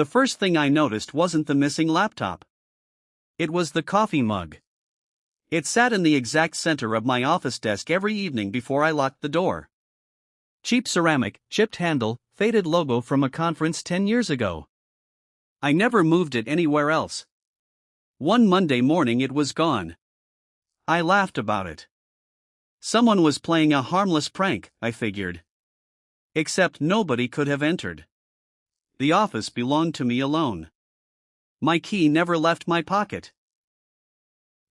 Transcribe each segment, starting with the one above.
The first thing I noticed wasn't the missing laptop. It was the coffee mug. It sat in the exact center of my office desk every evening before I locked the door. Cheap ceramic, chipped handle, faded logo from a conference 10 years ago. I never moved it anywhere else. One Monday morning it was gone. I laughed about it. Someone was playing a harmless prank, I figured. Except nobody could have entered. The office belonged to me alone. My key never left my pocket.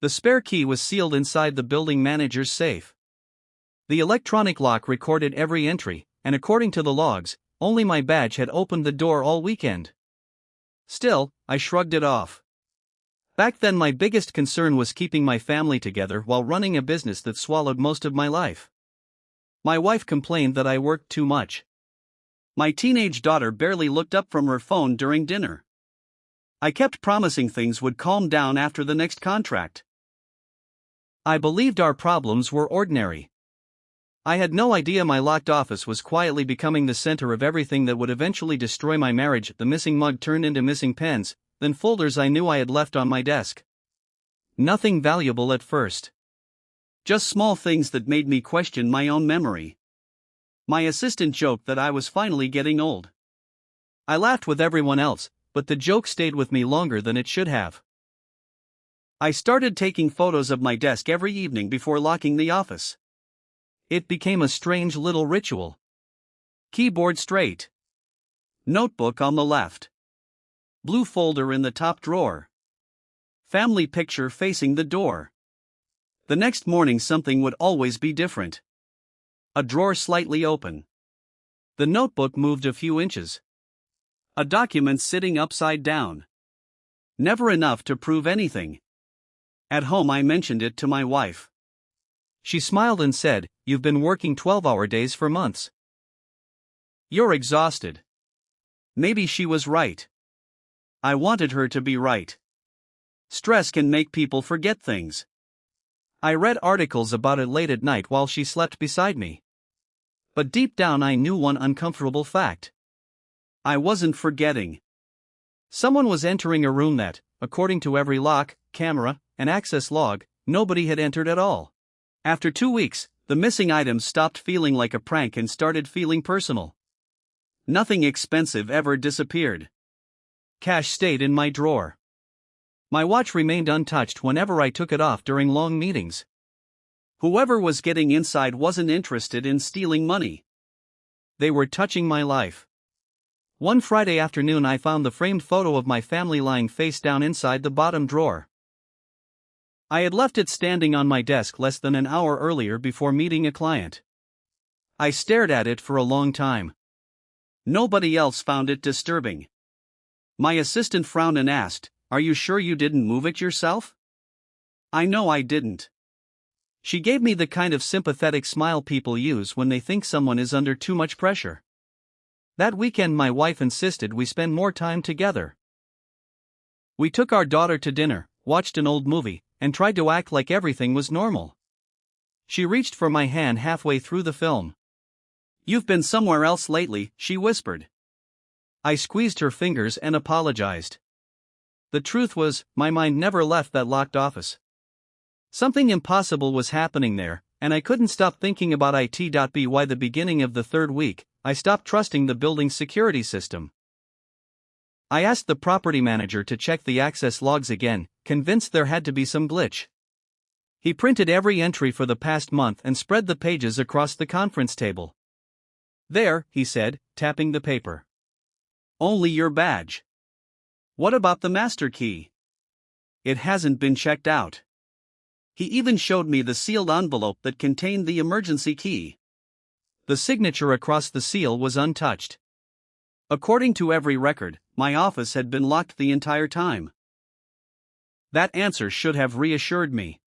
The spare key was sealed inside the building manager's safe. The electronic lock recorded every entry, and according to the logs, only my badge had opened the door all weekend. Still, I shrugged it off. Back then my biggest concern was keeping my family together while running a business that swallowed most of my life. My wife complained that I worked too much. My teenage daughter barely looked up from her phone during dinner. I kept promising things would calm down after the next contract. I believed our problems were ordinary. I had no idea my locked office was quietly becoming the center of everything that would eventually destroy my marriage. The missing mug turned into missing pens, then folders I knew I had left on my desk. Nothing valuable at first. Just small things that made me question my own memory. My assistant joked that I was finally getting old. I laughed with everyone else, but the joke stayed with me longer than it should have. I started taking photos of my desk every evening before locking the office. It became a strange little ritual. Keyboard straight. Notebook on the left. Blue folder in the top drawer. Family picture facing the door. The next morning something would always be different. A drawer slightly open. The notebook moved a few inches. A document sitting upside down. Never enough to prove anything. At home I mentioned it to my wife. She smiled and said, "You've been working 12-hour days for months. You're exhausted." Maybe she was right. I wanted her to be right. Stress can make people forget things. I read articles about it late at night while she slept beside me. But deep down I knew one uncomfortable fact. I wasn't forgetting. Someone was entering a room that, according to every lock, camera, and access log, nobody had entered at all. After 2 weeks, the missing items stopped feeling like a prank and started feeling personal. Nothing expensive ever disappeared. Cash stayed in my drawer. My watch remained untouched whenever I took it off during long meetings. Whoever was getting inside wasn't interested in stealing money. They were touching my life. One Friday afternoon I found the framed photo of my family lying face down inside the bottom drawer. I had left it standing on my desk less than an hour earlier before meeting a client. I stared at it for a long time. Nobody else found it disturbing. My assistant frowned and asked, "Are you sure you didn't move it yourself?" I know I didn't. She gave me the kind of sympathetic smile people use when they think someone is under too much pressure. That weekend my wife insisted we spend more time together. We took our daughter to dinner, watched an old movie, and tried to act like everything was normal. She reached for my hand halfway through the film. "You've been somewhere else lately," she whispered. I squeezed her fingers and apologized. The truth was, my mind never left that locked office. Something impossible was happening there, and I couldn't stop thinking about it. By the beginning of the third week, I stopped trusting the building's security system. I asked the property manager to check the access logs again, convinced there had to be some glitch. He printed every entry for the past month and spread the pages across the conference table. "There," he said, tapping the paper. "Only your badge. What about the master key? It hasn't been checked out." He even showed me the sealed envelope that contained the emergency key. The signature across the seal was untouched. According to every record, my office had been locked the entire time. That answer should have reassured me.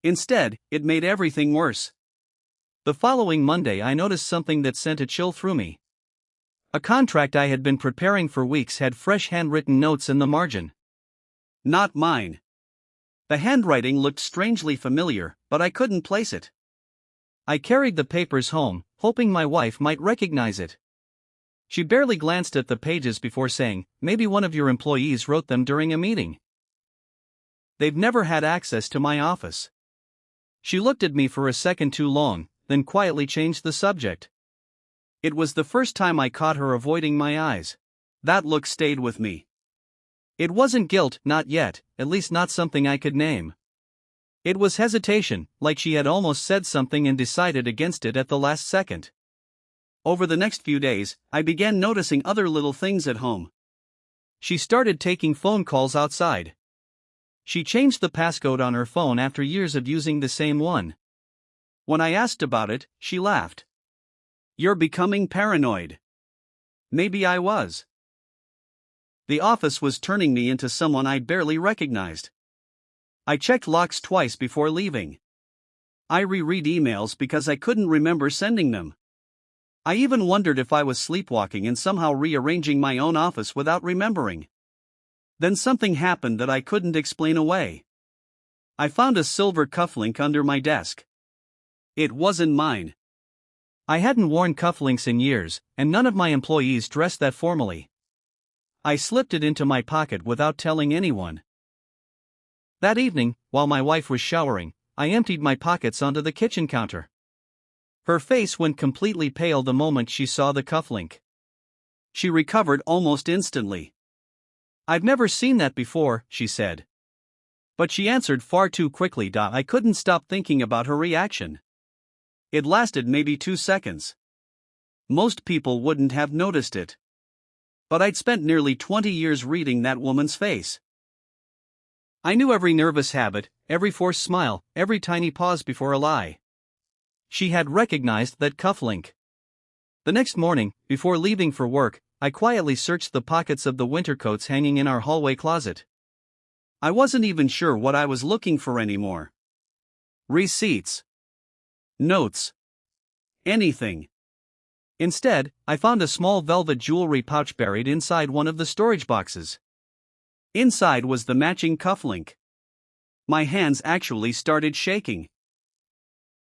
Instead, it made everything worse. The following Monday I noticed something that sent a chill through me. A contract I had been preparing for weeks had fresh handwritten notes in the margin. Not mine. The handwriting looked strangely familiar, but I couldn't place it. I carried the papers home, hoping my wife might recognize it. She barely glanced at the pages before saying, "Maybe one of your employees wrote them during a meeting. They've never had access to my office." She looked at me for a second too long, then quietly changed the subject. It was the first time I caught her avoiding my eyes. That look stayed with me. It wasn't guilt, not yet, at least not something I could name. It was hesitation, like she had almost said something and decided against it at the last second. Over the next few days, I began noticing other little things at home. She started taking phone calls outside. She changed the passcode on her phone after years of using the same one. When I asked about it, she laughed. "You're becoming paranoid." Maybe I was. The office was turning me into someone I barely recognized. I checked locks twice before leaving. I reread emails because I couldn't remember sending them. I even wondered if I was sleepwalking and somehow rearranging my own office without remembering. Then something happened that I couldn't explain away. I found a silver cufflink under my desk. It wasn't mine. I hadn't worn cufflinks in years, and none of my employees dressed that formally. I slipped it into my pocket without telling anyone. That evening, while my wife was showering, I emptied my pockets onto the kitchen counter. Her face went completely pale the moment she saw the cufflink. She recovered almost instantly. "I've never seen that before," she said. But she answered far too quickly. I couldn't stop thinking about her reaction. It lasted maybe 2 seconds. Most people wouldn't have noticed it. But I'd spent nearly 20 years reading that woman's face. I knew every nervous habit, every forced smile, every tiny pause before a lie. She had recognized that cufflink. The next morning, before leaving for work, I quietly searched the pockets of the winter coats hanging in our hallway closet. I wasn't even sure what I was looking for anymore. Receipts. Notes. Anything. Instead, I found a small velvet jewelry pouch buried inside one of the storage boxes. Inside was the matching cufflink. My hands actually started shaking.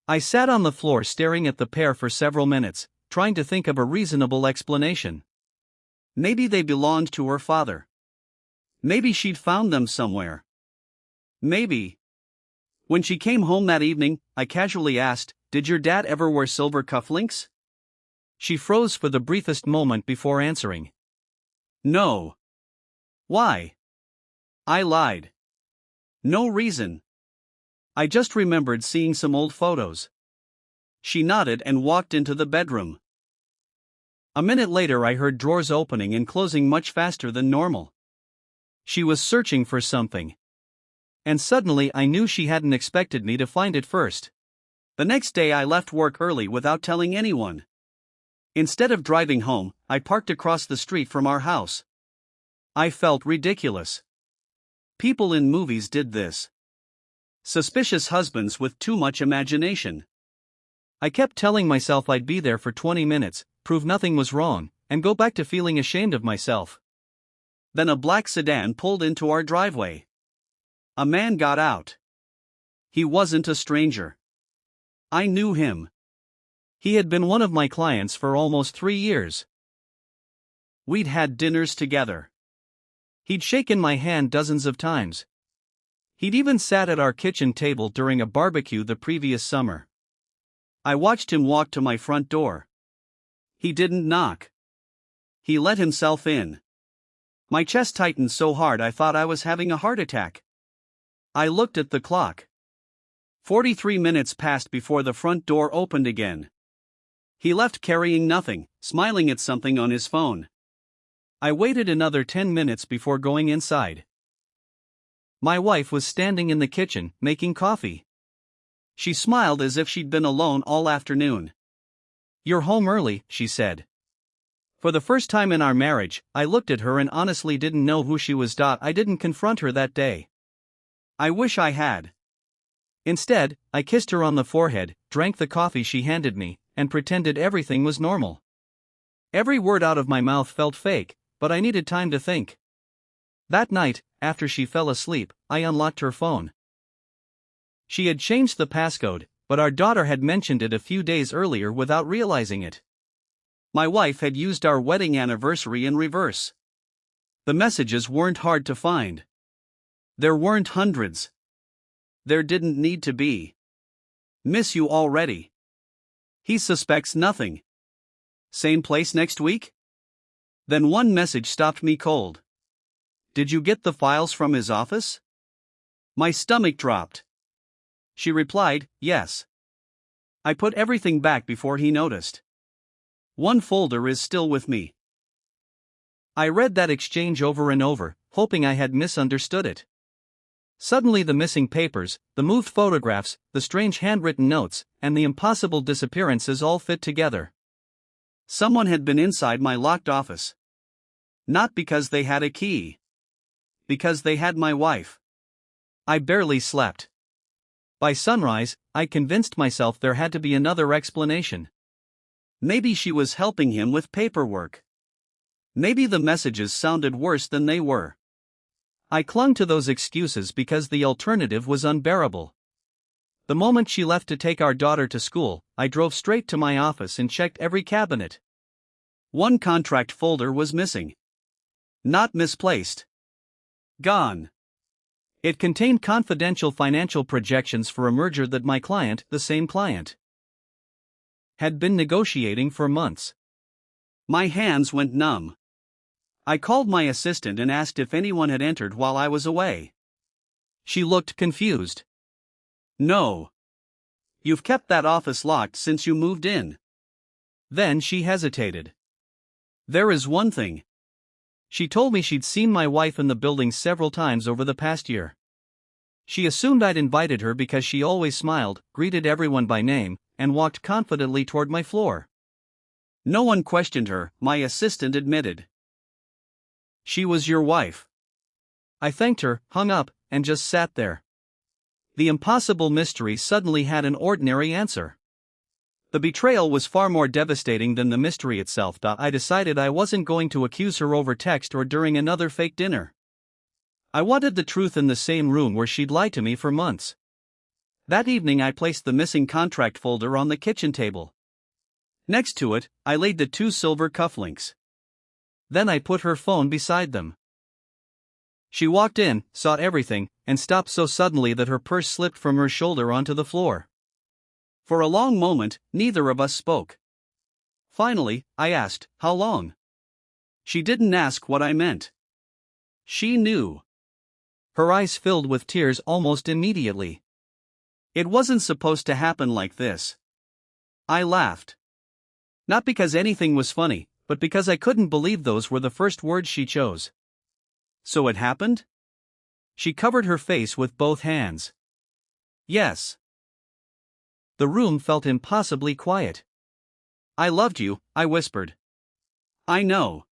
I sat on the floor staring at the pair for several minutes, trying to think of a reasonable explanation. Maybe they belonged to her father. Maybe she'd found them somewhere. Maybe. When she came home that evening, I casually asked, "Did your dad ever wear silver cufflinks?" She froze for the briefest moment before answering. "No." "Why?" I lied. "No reason. I just remembered seeing some old photos." She nodded and walked into the bedroom. A minute later I heard drawers opening and closing much faster than normal. She was searching for something. And suddenly I knew she hadn't expected me to find it first. The next day I left work early without telling anyone. Instead of driving home, I parked across the street from our house. I felt ridiculous. People in movies did this. Suspicious husbands with too much imagination. I kept telling myself I'd be there for 20 minutes, prove nothing was wrong, and go back to feeling ashamed of myself. Then a black sedan pulled into our driveway. A man got out. He wasn't a stranger. I knew him. He had been one of my clients for almost 3 years. We'd had dinners together. He'd shaken my hand dozens of times. He'd even sat at our kitchen table during a barbecue the previous summer. I watched him walk to my front door. He didn't knock. He let himself in. My chest tightened so hard I thought I was having a heart attack. I looked at the clock. 43 minutes passed before the front door opened again. He left carrying nothing, smiling at something on his phone. I waited another 10 minutes before going inside. My wife was standing in the kitchen, making coffee. She smiled as if she'd been alone all afternoon. "You're home early," she said. For the first time in our marriage, I looked at her and honestly didn't know who she was. I didn't confront her that day. I wish I had. Instead, I kissed her on the forehead, drank the coffee she handed me, and pretended everything was normal. Every word out of my mouth felt fake, but I needed time to think. That night, after she fell asleep, I unlocked her phone. She had changed the passcode, but our daughter had mentioned it a few days earlier without realizing it. My wife had used our wedding anniversary in reverse. The messages weren't hard to find. There weren't hundreds. There didn't need to be. Miss you already. He suspects nothing. Same place next week? Then one message stopped me cold. Did you get the files from his office? My stomach dropped. She replied, yes. I put everything back before he noticed. One folder is still with me. I read that exchange over and over, hoping I had misunderstood it. Suddenly the missing papers, the moved photographs, the strange handwritten notes, and the impossible disappearances all fit together. Someone had been inside my locked office. Not because they had a key. Because they had my wife. I barely slept. By sunrise, I convinced myself there had to be another explanation. Maybe she was helping him with paperwork. Maybe the messages sounded worse than they were. I clung to those excuses because the alternative was unbearable. The moment she left to take our daughter to school, I drove straight to my office and checked every cabinet. One contract folder was missing. Not misplaced. Gone. It contained confidential financial projections for a merger that my client, the same client, had been negotiating for months. My hands went numb. I called my assistant and asked if anyone had entered while I was away. She looked confused. No. You've kept that office locked since you moved in. Then she hesitated. There is one thing. She told me she'd seen my wife in the building several times over the past year. She assumed I'd invited her because she always smiled, greeted everyone by name, and walked confidently toward my floor. No one questioned her, my assistant admitted. She was your wife. I thanked her, hung up, and just sat there. The impossible mystery suddenly had an ordinary answer. The betrayal was far more devastating than the mystery itself. I decided I wasn't going to accuse her over text or during another fake dinner. I wanted the truth in the same room where she'd lied to me for months. That evening I placed the missing contract folder on the kitchen table. Next to it, I laid the 2 silver cufflinks. Then I put her phone beside them. She walked in, saw everything, and stopped so suddenly that her purse slipped from her shoulder onto the floor. For a long moment, neither of us spoke. Finally, I asked, "How long?" She didn't ask what I meant. She knew. Her eyes filled with tears almost immediately. It wasn't supposed to happen like this. I laughed. Not because anything was funny, but because I couldn't believe those were the first words she chose. So it happened? She covered her face with both hands. Yes. The room felt impossibly quiet. I loved you, I whispered. I know.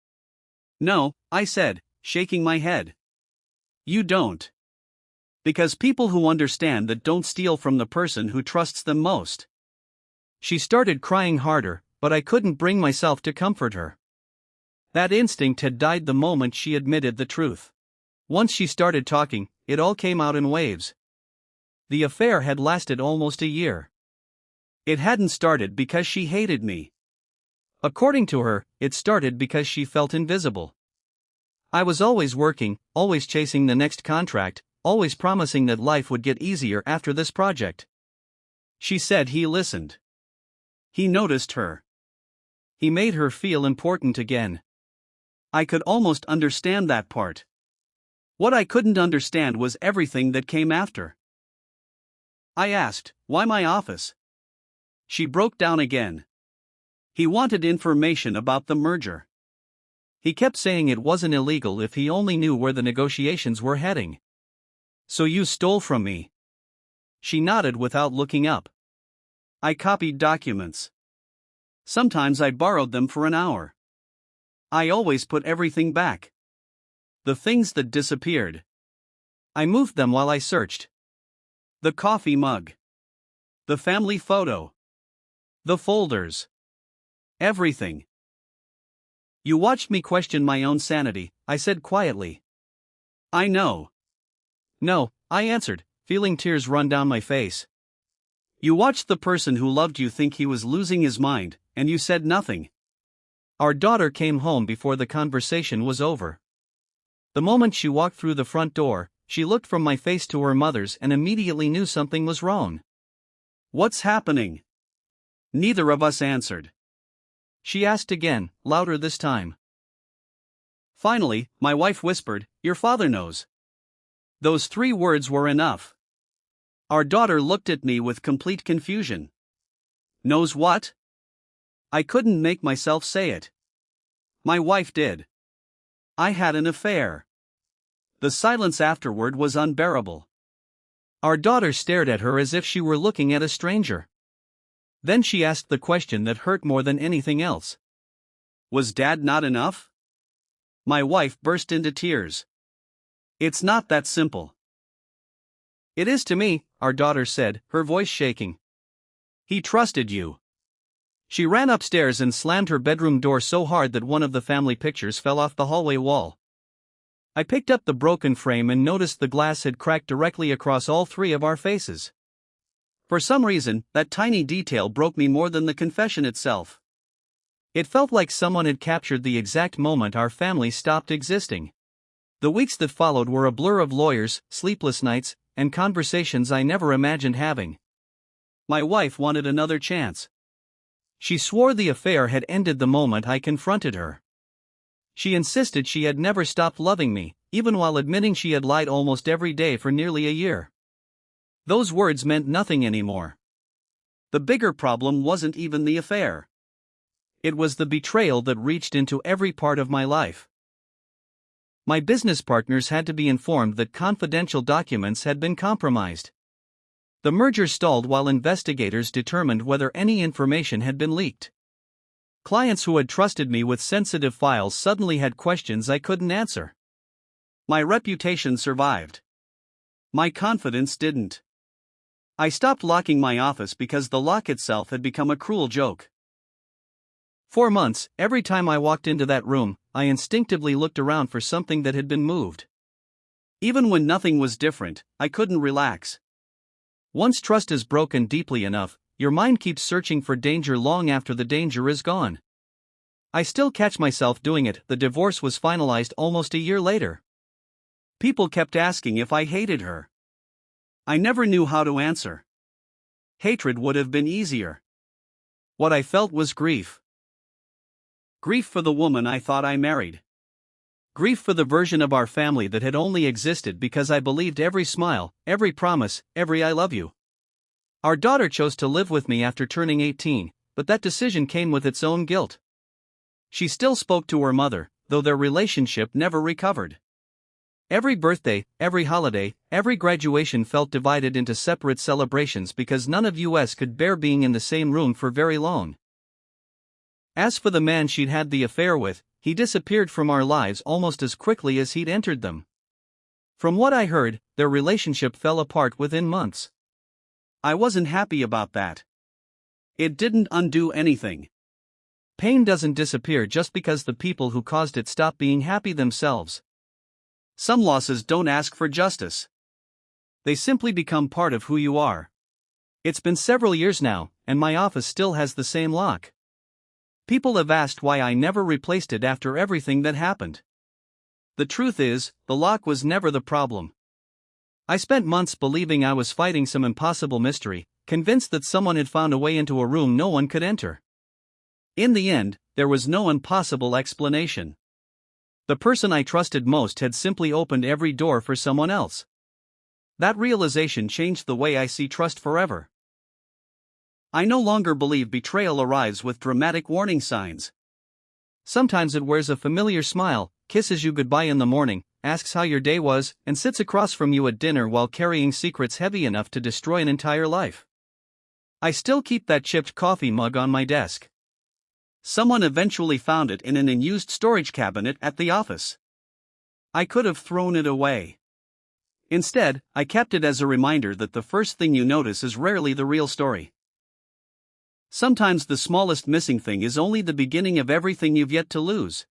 No, I said, shaking my head. You don't. Because people who understand that don't steal from the person who trusts them most. She started crying harder, but I couldn't bring myself to comfort her. That instinct had died the moment she admitted the truth. Once she started talking, it all came out in waves. The affair had lasted almost a year. It hadn't started because she hated me. According to her, it started because she felt invisible. I was always working, always chasing the next contract, always promising that life would get easier after this project. She said he listened. He noticed her. He made her feel important again. I could almost understand that part. What I couldn't understand was everything that came after. I asked, "Why my office?" She broke down again. He wanted information about the merger. He kept saying it wasn't illegal if he only knew where the negotiations were heading. So you stole from me? She nodded without looking up. I copied documents. Sometimes I borrowed them for an hour. I always put everything back. The things that disappeared. I moved them while I searched. The coffee mug. The family photo. The folders. Everything. You watched me question my own sanity, I said quietly. I know. No, I answered, feeling tears run down my face. You watched the person who loved you think he was losing his mind, and you said nothing. Our daughter came home before the conversation was over. The moment she walked through the front door, she looked from my face to her mother's and immediately knew something was wrong. "What's happening?" Neither of us answered. She asked again, louder this time. Finally, my wife whispered, "Your father knows." Those 3 words were enough. Our daughter looked at me with complete confusion. "Knows what?" I couldn't make myself say it. My wife did. I had an affair. The silence afterward was unbearable. Our daughter stared at her as if she were looking at a stranger. Then she asked the question that hurt more than anything else. "Was Dad not enough?" My wife burst into tears. "It's not that simple." "It is to me," our daughter said, her voice shaking. "He trusted you." She ran upstairs and slammed her bedroom door so hard that one of the family pictures fell off the hallway wall. I picked up the broken frame and noticed the glass had cracked directly across all 3 of our faces. For some reason, that tiny detail broke me more than the confession itself. It felt like someone had captured the exact moment our family stopped existing. The weeks that followed were a blur of lawyers, sleepless nights, and conversations I never imagined having. My wife wanted another chance. She swore the affair had ended the moment I confronted her. She insisted she had never stopped loving me, even while admitting she had lied almost every day for nearly a year. Those words meant nothing anymore. The bigger problem wasn't even the affair. It was the betrayal that reached into every part of my life. My business partners had to be informed that confidential documents had been compromised. The merger stalled while investigators determined whether any information had been leaked. Clients who had trusted me with sensitive files suddenly had questions I couldn't answer. My reputation survived. My confidence didn't. I stopped locking my office because the lock itself had become a cruel joke. For months, every time I walked into that room, I instinctively looked around for something that had been moved. Even when nothing was different, I couldn't relax. Once trust is broken deeply enough, your mind keeps searching for danger long after the danger is gone. I still catch myself doing it. The divorce was finalized almost a year later. People kept asking if I hated her. I never knew how to answer. Hatred would have been easier. What I felt was grief. Grief for the woman I thought I married. Grief for the version of our family that had only existed because I believed every smile, every promise, every "I love you." Our daughter chose to live with me after turning 18, but that decision came with its own guilt. She still spoke to her mother, though their relationship never recovered. Every birthday, every holiday, every graduation felt divided into separate celebrations because none of us could bear being in the same room for very long. As for the man she'd had the affair with, he disappeared from our lives almost as quickly as he'd entered them. From what I heard, their relationship fell apart within months. I wasn't happy about that. It didn't undo anything. Pain doesn't disappear just because the people who caused it stop being happy themselves. Some losses don't ask for justice. They simply become part of who you are. It's been several years now, and my office still has the same lock. People have asked why I never replaced it after everything that happened. The truth is, the lock was never the problem. I spent months believing I was fighting some impossible mystery, convinced that someone had found a way into a room no one could enter. In the end, there was no impossible explanation. The person I trusted most had simply opened every door for someone else. That realization changed the way I see trust forever. I no longer believe betrayal arrives with dramatic warning signs. Sometimes it wears a familiar smile, kisses you goodbye in the morning, asks how your day was, and sits across from you at dinner while carrying secrets heavy enough to destroy an entire life. I still keep that chipped coffee mug on my desk. Someone eventually found it in an unused storage cabinet at the office. I could have thrown it away. Instead, I kept it as a reminder that the first thing you notice is rarely the real story. Sometimes the smallest missing thing is only the beginning of everything you've yet to lose.